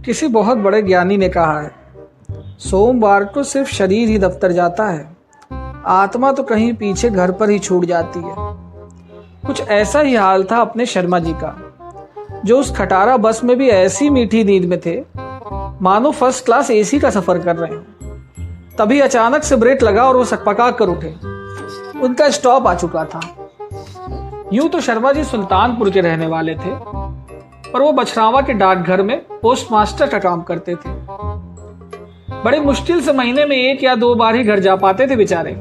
किसी बहुत बड़े ज्ञानी ने कहा है, सोमवार को सिर्फ शरीर ही दफ्तर जाता है, आत्मा तो कहीं पीछे घर पर ही छूट जाती है। कुछ ऐसा ही हाल था अपने शर्मा जी का, जो उस खटारा बस में भी ऐसी मीठी नींद में थे मानो फर्स्ट क्लास एसी का सफर कर रहे हैं। तभी अचानक से ब्रेक लगा और वो सकपका कर उठे। उनका स्टॉप आ चुका था। यूं तो शर्मा जी सुल्तानपुर के रहने वाले थे, पर वो बछरावा के डाकघर में पोस्टमास्टर का काम करते थे। बड़ी मुश्किल से महीने में 1 या 2 बार ही घर जा पाते थे बेचारे।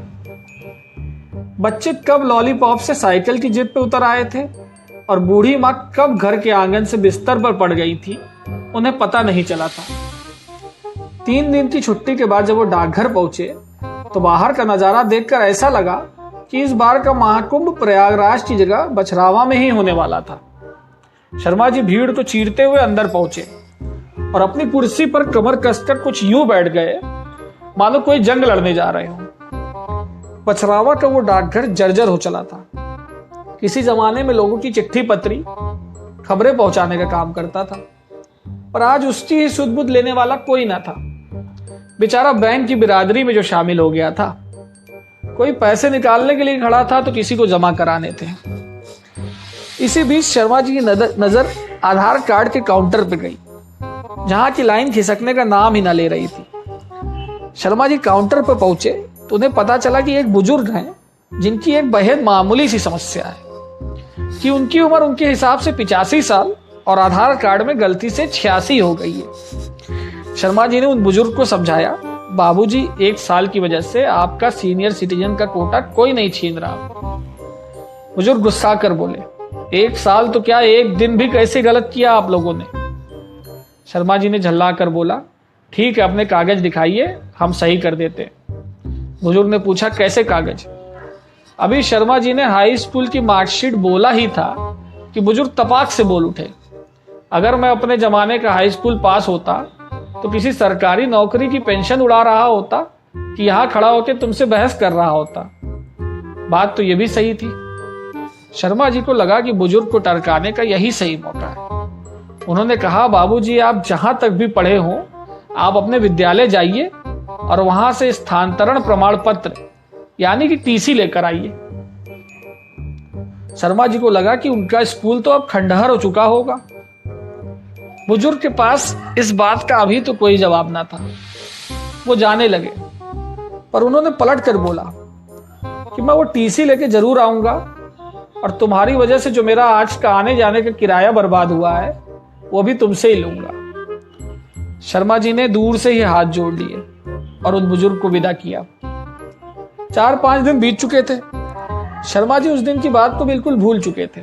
बच्चे कब लॉलीपॉप से साइकिल की जिद पे उतर आए थे और बूढ़ी माँ कब घर के आंगन से बिस्तर पर पड़ गई थी, उन्हें पता नहीं चला था। 3 दिन की छुट्टी के बाद जब वो डाकघर पहुंचे तो बाहर का नजारा देखकर ऐसा लगा कि इस बार का महाकुंभ प्रयागराज की जगह बछरावा में ही होने वाला था। शर्मा जी भीड़ को चीरते हुए अंदर पहुंचे और अपनी कुर्सी पर कमर कसकर कुछ यूं बैठ गए मानो कोई जंग लड़ने जा रहे हो। बछरावा का वो डाकघर जर्जर हो चला था। किसी जमाने में लोगों की चिट्ठी पत्री खबरें पहुंचाने का काम करता था, पर आज उसकी ही सुध-बुध लेने वाला कोई ना था। बेचारा बैंक की बिरादरी में जो शामिल हो गया था, कोई पैसे निकालने के लिए खड़ा था तो किसी को जमा कराने थे। इसी बीच शर्मा जी की नजर आधार कार्ड के काउंटर पे गई, जहां की लाइन खिसकने का नाम ही ना ले रही थी। शर्मा जी काउंटर पर पहुंचे तो उन्हें पता चला कि एक बुजुर्ग हैं जिनकी एक बेहद मामूली सी समस्या है कि उनकी उम्र उनके हिसाब से 85 साल और आधार कार्ड में गलती से 86 हो गई है। शर्मा जी ने उन बुजुर्ग को समझाया, बाबूजी 1 साल की वजह से आपका सीनियर सिटीजन का कोटा कोई नहीं छीन रहा। बुजुर्ग गुस्सा कर बोले, 1 साल तो क्या 1 दिन भी कैसे गलत किया आप लोगों ने। शर्मा जी ने झल्ला कर बोला, ठीक है अपने कागज दिखाइए, हम सही कर देते। बुजुर्ग ने पूछा, कैसे कागज। अभी शर्मा जी ने हाई स्कूल की मार्कशीट बोला ही था कि बुजुर्ग तपाक से बोल उठे, अगर मैं अपने जमाने का हाई स्कूल पास होता तो किसी सरकारी नौकरी की पेंशन उड़ा रहा होता कि यहां खड़ा होकर तुमसे बहस कर रहा होता। बात तो यह भी सही थी। शर्मा जी को लगा कि बुजुर्ग को टरकाने का यही सही मौका है। उन्होंने कहा, बाबूजी आप जहां तक भी पढ़े हो, आप अपने विद्यालय जाइए और वहां से स्थानांतरण प्रमाण पत्र यानी कि टीसी लेकर आइए। शर्मा जी को लगा कि उनका स्कूल तो अब खंडहर हो चुका होगा। बुजुर्ग के पास इस बात का अभी तो कोई जवाब ना था। वो जाने लगे, पर उन्होंने पलट कर बोला कि मैं वो टीसी लेके जरूर आऊंगा और तुम्हारी वजह से जो मेरा आज का आने जाने का किराया बर्बाद हुआ है वो भी तुमसे ही लूंगा। शर्मा जी ने दूर से ही हाथ जोड़ लिए और उन बुजुर्ग को विदा किया। 4-5 दिन बीत चुके थे। शर्मा जी उस दिन की बात को बिल्कुल भूल चुके थे।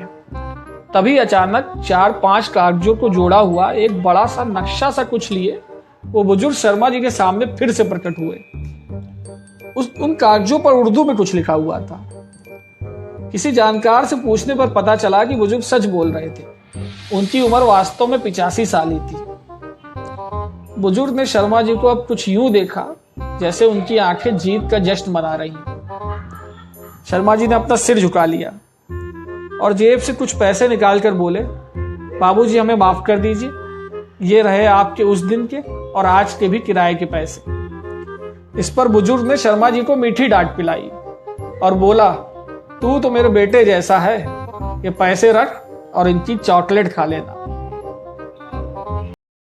तभी अचानक 4-5 कागजों को जोड़ा हुआ एक बड़ा सा नक्शा सा कुछ लिए वो बुजुर्ग शर्मा जी के सामने फिर से प्रकट हुए। उन कागजों पर उर्दू में कुछ लिखा हुआ था। किसी जानकार से पूछने पर पता चला कि बुजुर्ग सच बोल रहे थे। उनकी उम्र वास्तव में 85 साल ही थी। बुजुर्ग ने शर्मा जी को अब कुछ यूं देखा जैसे उनकी आंखें जीत का जश्न मना रही। शर्मा जी ने अपना सिर झुका लिया और जेब से कुछ पैसे निकालकर बोले, बाबूजी हमें माफ कर दीजिए, ये रहे आपके उस दिन के और आज के भी किराए के पैसे। इस पर बुजुर्ग ने शर्मा जी को मीठी डांट पिलाई और बोला, तू तो मेरे बेटे जैसा है, ये पैसे रख और इनकी चॉकलेट खा लेना।